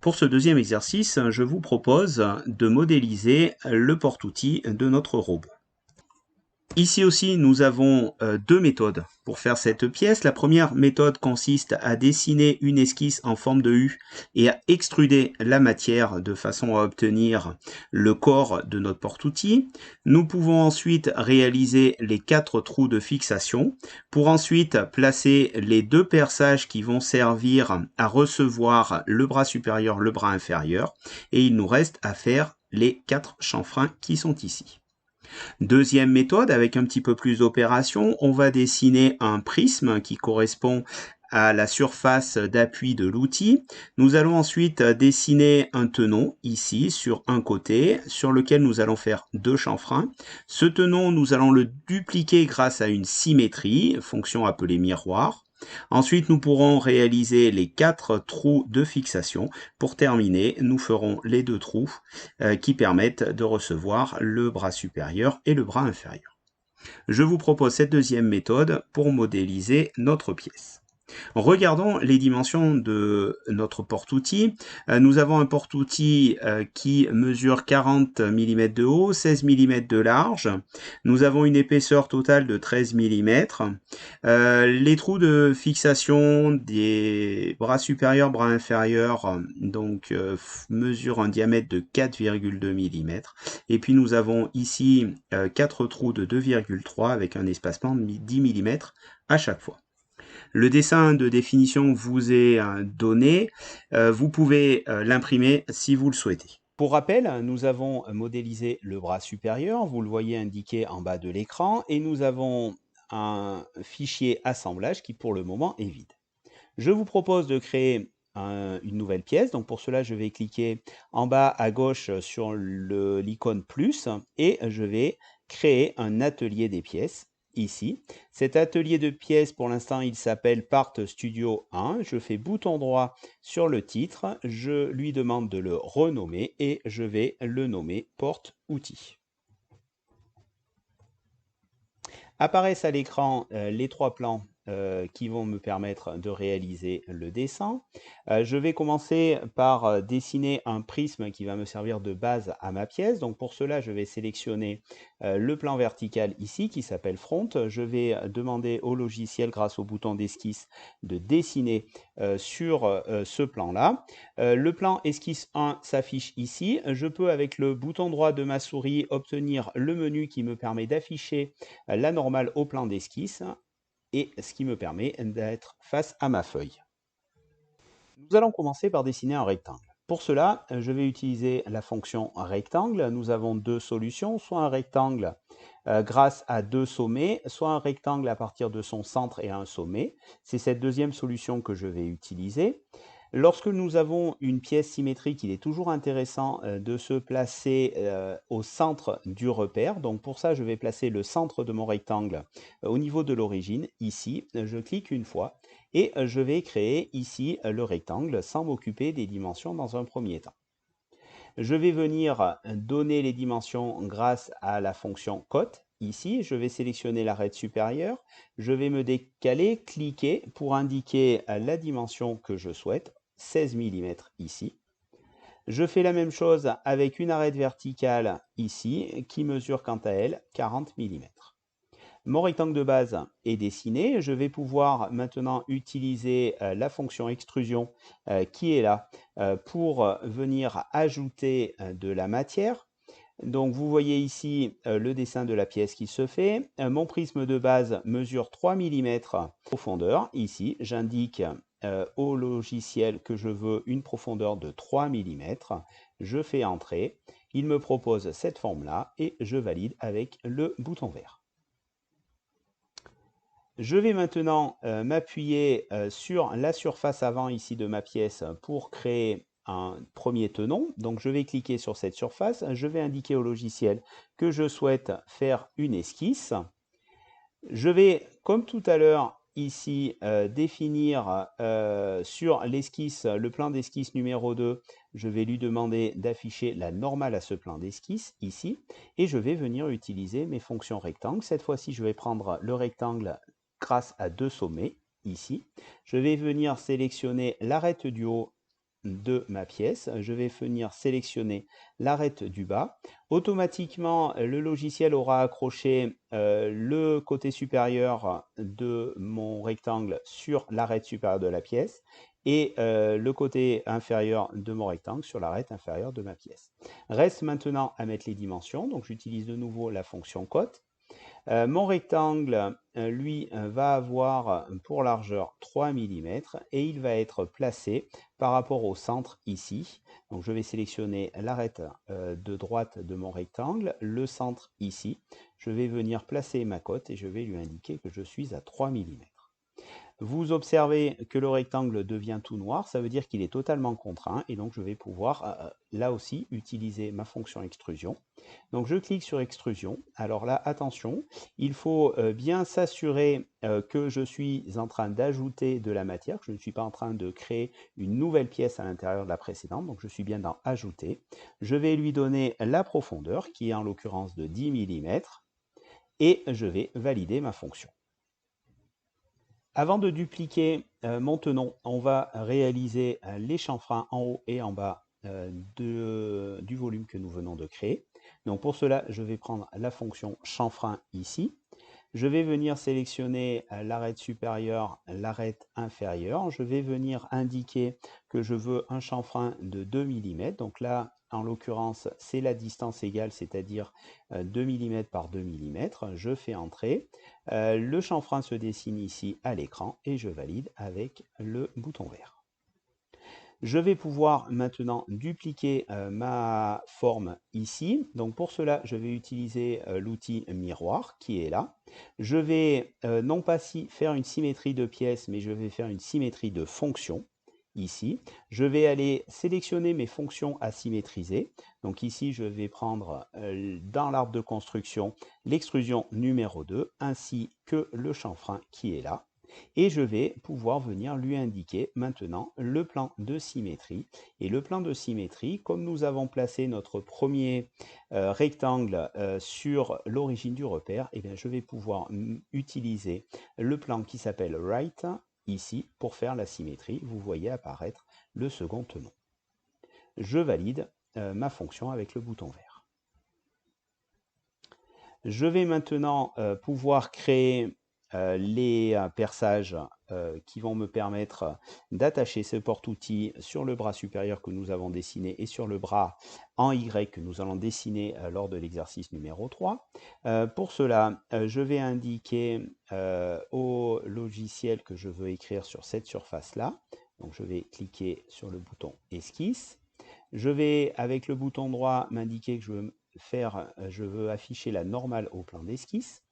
Pour ce deuxième exercice, je vous propose de modéliser le porte-outils de notre robot. Ici aussi, nous avons deux méthodes pour faire cette pièce. La première méthode consiste à dessiner une esquisse en forme de U et à extruder la matière de façon à obtenir le corps de notre porte-outil. Nous pouvons ensuite réaliser les 4 trous de fixation pour ensuite placer les 2 perçages qui vont servir à recevoir le bras supérieur, le bras inférieur, et il nous reste à faire les 4 chanfreins qui sont ici. Deuxième méthode, avec un petit peu plus d'opération, on va dessiner un prisme qui correspond à la surface d'appui de l'outil. Nous allons ensuite dessiner un tenon ici sur un côté sur lequel nous allons faire 2 chanfreins. Ce tenon, nous allons le dupliquer grâce à une symétrie, fonction appelée miroir. Ensuite, nous pourrons réaliser les 4 trous de fixation. Pour terminer, nous ferons les 2 trous qui permettent de recevoir le bras supérieur et le bras inférieur. Je vous propose cette deuxième méthode pour modéliser notre pièce. Regardons les dimensions de notre porte-outil. Nous avons un porte-outil qui mesure 40 mm de haut, 16 mm de large. Nous avons une épaisseur totale de 13 mm. Les trous de fixation des bras supérieurs, bras inférieurs, mesurent un diamètre de 4,2 mm. Et puis nous avons ici 4 trous de 2,3 avec un espacement de 10 mm à chaque fois. Le dessin de définition vous est donné. Vous pouvez l'imprimer si vous le souhaitez. Pour rappel, nous avons modélisé le bras supérieur, vous le voyez indiqué en bas de l'écran, et nous avons un fichier assemblage qui pour le moment est vide. Je vous propose de créer une nouvelle pièce. Donc pour cela, je vais cliquer en bas à gauche sur l'icône plus et je vais créer un atelier des pièces ici. Cet atelier de pièces, pour l'instant, il s'appelle Part Studio 1. Je fais bouton droit sur le titre. Je lui demande de le renommer et je vais le nommer Porte Outils. Apparaissent à l'écran les 3 plans qui vont me permettre de réaliser le dessin. Je vais commencer par dessiner un prisme qui va me servir de base à ma pièce. Donc pour cela, je vais sélectionner le plan vertical ici qui s'appelle Front. Je vais demander au logiciel, grâce au bouton d'esquisse, de dessiner sur ce plan-là. Le plan esquisse 1 s'affiche ici. Je peux, avec le bouton droit de ma souris, obtenir le menu qui me permet d'afficher la normale au plan d'esquisse et ce qui me permet d'être face à ma feuille. Nous allons commencer par dessiner un rectangle. Pour cela, je vais utiliser la fonction rectangle. Nous avons 2 solutions, soit un rectangle grâce à 2 sommets, soit un rectangle à partir de son centre et un sommet. C'est cette deuxième solution que je vais utiliser. Lorsque nous avons une pièce symétrique, il est toujours intéressant de se placer au centre du repère. Donc pour ça, je vais placer le centre de mon rectangle au niveau de l'origine. Ici, je clique une fois et je vais créer ici le rectangle sans m'occuper des dimensions dans un premier temps. Je vais venir donner les dimensions grâce à la fonction cote. Ici, je vais sélectionner l'arête supérieure, je vais me décaler, cliquer pour indiquer la dimension que je souhaite, 16 mm ici. Je fais la même chose avec une arête verticale ici, qui mesure quant à elle 40 mm. Mon rectangle de base est dessiné. Je vais pouvoir maintenant utiliser la fonction extrusion qui est là pour venir ajouter de la matière. Donc vous voyez ici le dessin de la pièce qui se fait. Mon prisme de base mesure 3 mm profondeur. Ici, j'indique au logiciel que je veux une profondeur de 3 mm. Je fais entrer. Il me propose cette forme-là et je valide avec le bouton vert. Je vais maintenant m'appuyer sur la surface avant ici de ma pièce pour créer un premier tenon. Donc je vais cliquer sur cette surface, je vais indiquer au logiciel que je souhaite faire une esquisse. Je vais, comme tout à l'heure, ici définir sur l'esquisse, le plan d'esquisse numéro 2, je vais lui demander d'afficher la normale à ce plan d'esquisse ici et je vais venir utiliser mes fonctions rectangles. Cette fois-ci, je vais prendre le rectangle grâce à 2 sommets ici. Je vais venir sélectionner l'arête du haut de ma pièce. Je vais venir sélectionner l'arête du bas. Automatiquement, le logiciel aura accroché le côté supérieur de mon rectangle sur l'arête supérieure de la pièce et le côté inférieur de mon rectangle sur l'arête inférieure de ma pièce. Reste maintenant à mettre les dimensions, donc j'utilise de nouveau la fonction cote. Mon rectangle, lui, va avoir pour largeur 3 mm et il va être placé par rapport au centre ici. Donc je vais sélectionner l'arête de droite de mon rectangle, le centre ici. Je vais venir placer ma cote et je vais lui indiquer que je suis à 3 mm. Vous observez que le rectangle devient tout noir, ça veut dire qu'il est totalement contraint et donc je vais pouvoir là aussi utiliser ma fonction extrusion. Donc je clique sur extrusion. Alors là, attention, il faut bien s'assurer que je suis en train d'ajouter de la matière, que je ne suis pas en train de créer une nouvelle pièce à l'intérieur de la précédente. Donc je suis bien dans ajouter. Je vais lui donner la profondeur qui est en l'occurrence de 10 mm et je vais valider ma fonction. Avant de dupliquer mon tenon, on va réaliser les chanfreins en haut et en bas du volume que nous venons de créer. Donc pour cela, je vais prendre la fonction chanfrein ici. Je vais venir sélectionner l'arête supérieure, l'arête inférieure. Je vais venir indiquer que je veux un chanfrein de 2 mm. Donc là, en l'occurrence, c'est la distance égale, c'est-à-dire 2 mm par 2 mm. Je fais entrer. Le chanfrein se dessine ici à l'écran et je valide avec le bouton vert. Je vais pouvoir maintenant dupliquer ma forme ici. Donc pour cela, je vais utiliser l'outil miroir qui est là. Je vais non pas faire une symétrie de pièces, mais je vais faire une symétrie de fonctions ici. Je vais aller sélectionner mes fonctions à symétriser. Donc ici, je vais prendre dans l'arbre de construction l'extrusion numéro 2 ainsi que le chanfrein qui est là. Et je vais pouvoir venir lui indiquer maintenant le plan de symétrie. Et le plan de symétrie, comme nous avons placé notre premier rectangle sur l'origine du repère, eh bien, je vais pouvoir utiliser le plan qui s'appelle Right ici pour faire la symétrie. Vous voyez apparaître le second tenon. Je valide ma fonction avec le bouton vert. Je vais maintenant pouvoir créer les perçages qui vont me permettre d'attacher ce porte-outil sur le bras supérieur que nous avons dessiné et sur le bras en Y que nous allons dessiner lors de l'exercice numéro 3. Pour cela, je vais indiquer au logiciel que je veux écrire sur cette surface-là. Donc je vais cliquer sur le bouton Esquisse. Je vais, avec le bouton droit, m'indiquer que je veux afficher la normale au plan d'esquisse.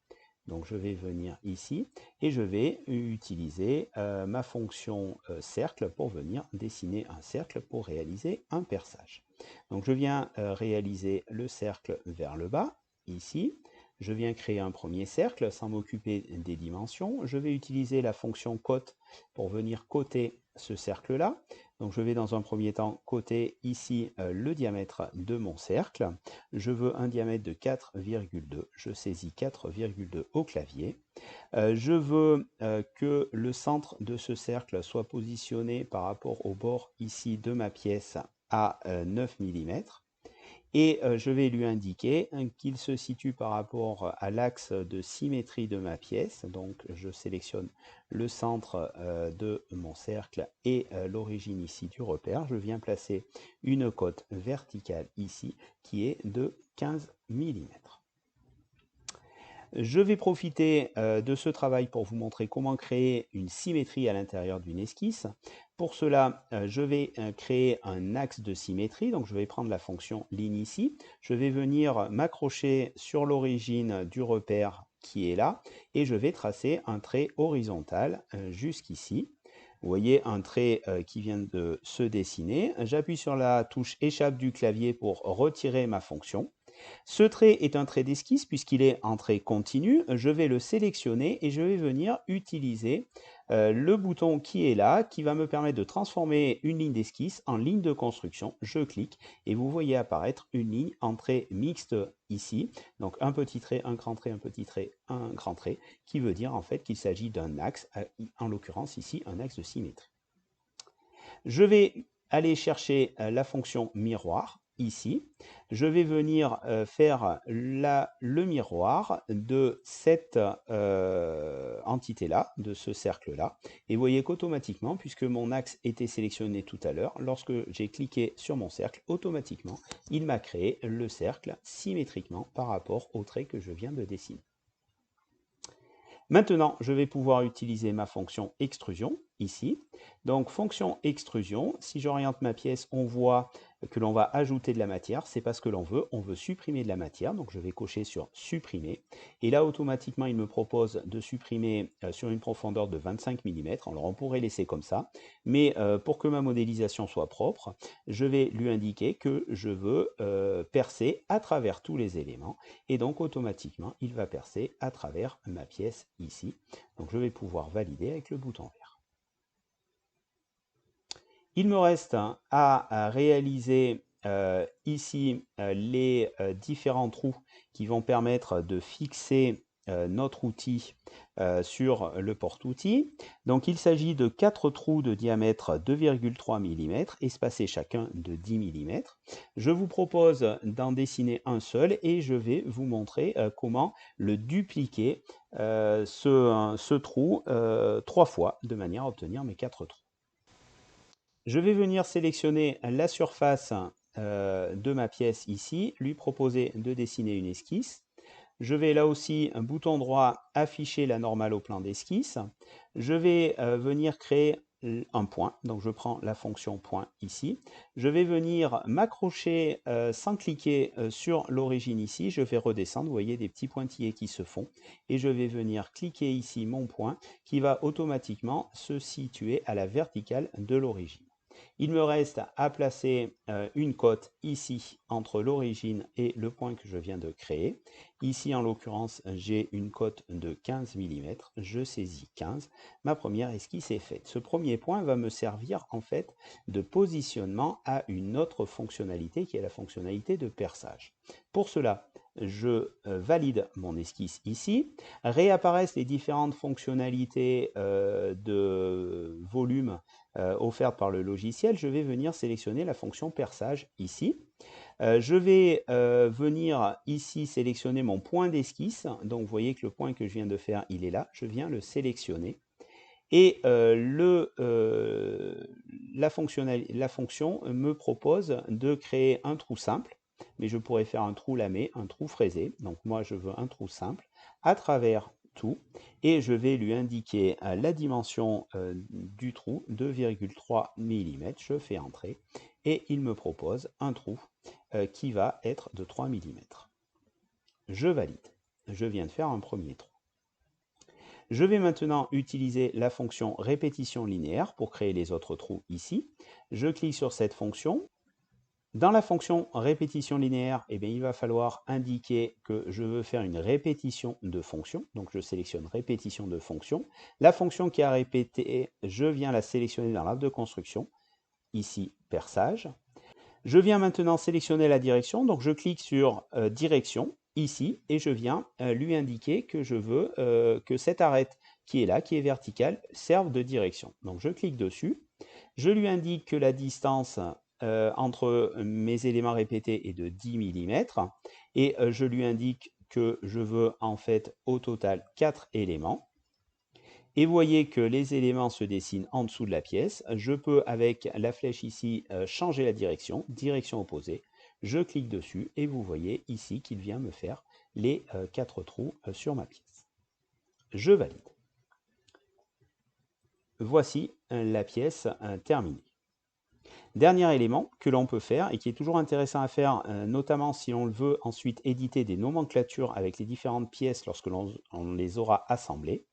Donc je vais venir ici et je vais utiliser ma fonction cercle pour venir dessiner un cercle pour réaliser un perçage. Donc je viens réaliser le cercle vers le bas, ici. Je viens créer un premier cercle sans m'occuper des dimensions. Je vais utiliser la fonction cote pour venir coter ce cercle-là. Donc je vais dans un premier temps coter ici le diamètre de mon cercle. Je veux un diamètre de 4,2. Je saisis 4,2 au clavier. Je veux que le centre de ce cercle soit positionné par rapport au bord ici de ma pièce à 9 mm. Et je vais lui indiquer qu'il se situe par rapport à l'axe de symétrie de ma pièce. Donc je sélectionne le centre de mon cercle et l'origine ici du repère. Je viens placer une cote verticale ici qui est de 15 mm. Je vais profiter de ce travail pour vous montrer comment créer une symétrie à l'intérieur d'une esquisse. Pour cela, je vais créer un axe de symétrie. Donc je vais prendre la fonction ligne ici. Je vais venir m'accrocher sur l'origine du repère qui est là et je vais tracer un trait horizontal jusqu'ici. Vous voyez un trait qui vient de se dessiner. J'appuie sur la touche échappe du clavier pour retirer ma fonction. Ce trait est un trait d'esquisse puisqu'il est en trait continu. Je vais le sélectionner et je vais venir utiliser le bouton qui est là, qui va me permettre de transformer une ligne d'esquisse en ligne de construction. Je clique et vous voyez apparaître une ligne en trait mixte ici. Donc un petit trait, un grand trait, un petit trait, un grand trait, qui veut dire en fait qu'il s'agit d'un axe, en l'occurrence ici un axe de symétrie. Je vais aller chercher la fonction miroir ici. Je vais venir faire le miroir de cette entité-là, de ce cercle-là. Et vous voyez qu'automatiquement, puisque mon axe était sélectionné tout à l'heure, lorsque j'ai cliqué sur mon cercle, automatiquement, il m'a créé le cercle symétriquement par rapport au trait que je viens de dessiner. Maintenant, je vais pouvoir utiliser ma fonction extrusion ici. Donc, fonction extrusion, si j'oriente ma pièce, on voit que l'on va ajouter de la matière. C'est pas ce que l'on veut. On veut supprimer de la matière. Donc, je vais cocher sur supprimer. Et là, automatiquement, il me propose de supprimer sur une profondeur de 25 mm. Alors, on pourrait laisser comme ça. Mais pour que ma modélisation soit propre, je vais lui indiquer que je veux percer à travers tous les éléments. Et donc, automatiquement, il va percer à travers ma pièce ici. Donc, je vais pouvoir valider avec le bouton vert. Il me reste à réaliser ici les différents trous qui vont permettre de fixer notre outil sur le porte-outil. Donc il s'agit de 4 trous de diamètre 2,3 mm, espacés chacun de 10 mm. Je vous propose d'en dessiner un seul et je vais vous montrer comment le dupliquer ce trou 3 fois de manière à obtenir mes 4 trous. Je vais venir sélectionner la surface de ma pièce ici, lui proposer de dessiner une esquisse. Je vais là aussi, un bouton droit, afficher la normale au plan d'esquisse. Je vais venir créer un point, donc je prends la fonction point ici. Je vais venir m'accrocher sans cliquer sur l'origine ici. Je vais redescendre, vous voyez des petits pointillés qui se font. Et je vais venir cliquer ici mon point qui va automatiquement se situer à la verticale de l'origine. Il me reste à placer une cote ici entre l'origine et le point que je viens de créer. Ici, en l'occurrence, j'ai une cote de 15 mm. Je saisis 15. Ma première esquisse est faite. Ce premier point va me servir en fait de positionnement à une autre fonctionnalité qui est la fonctionnalité de perçage. Pour cela, je valide mon esquisse ici. Réapparaissent les différentes fonctionnalités de volume offertes par le logiciel. Je vais venir sélectionner la fonction perçage ici. Je vais venir ici sélectionner mon point d'esquisse. Donc vous voyez que le point que je viens de faire, il est là. Je viens le sélectionner. Et la fonction me propose de créer un trou simple. Mais je pourrais faire un trou lamé, un trou fraisé. Donc moi, je veux un trou simple à travers tout. Et je vais lui indiquer la dimension du trou, 2,3 mm. Je fais entrer. Et il me propose un trou qui va être de 3 mm. Je valide. Je viens de faire un premier trou. Je vais maintenant utiliser la fonction répétition linéaire pour créer les autres trous ici. Je clique sur cette fonction. Dans la fonction répétition linéaire, eh bien, il va falloir indiquer que je veux faire une répétition de fonction. Donc je sélectionne répétition de fonction. La fonction qui a répété, je viens la sélectionner dans l'arbre de construction. Ici, perçage. Je viens maintenant sélectionner la direction. Donc je clique sur direction ici et je viens lui indiquer que je veux que cette arête qui est là, qui est verticale, serve de direction. Donc je clique dessus. Je lui indique que la distance entre mes éléments répétés est de 10 mm et je lui indique que je veux en fait au total 4 éléments. Et vous voyez que les éléments se dessinent en dessous de la pièce. Je peux avec la flèche ici changer la direction, direction opposée. Je clique dessus et vous voyez ici qu'il vient me faire les 4 trous sur ma pièce. Je valide. Voici la pièce terminée. Dernier élément que l'on peut faire et qui est toujours intéressant à faire, notamment si on veut ensuite éditer des nomenclatures avec les différentes pièces lorsque l'on les aura assemblées.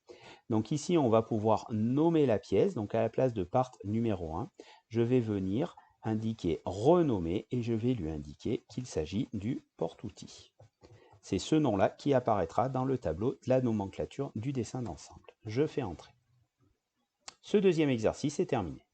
Donc ici, on va pouvoir nommer la pièce. Donc à la place de part numéro 1, je vais venir indiquer renommer et je vais lui indiquer qu'il s'agit du porte-outil. C'est ce nom-là qui apparaîtra dans le tableau de la nomenclature du dessin d'ensemble. Je fais entrer. Ce deuxième exercice est terminé.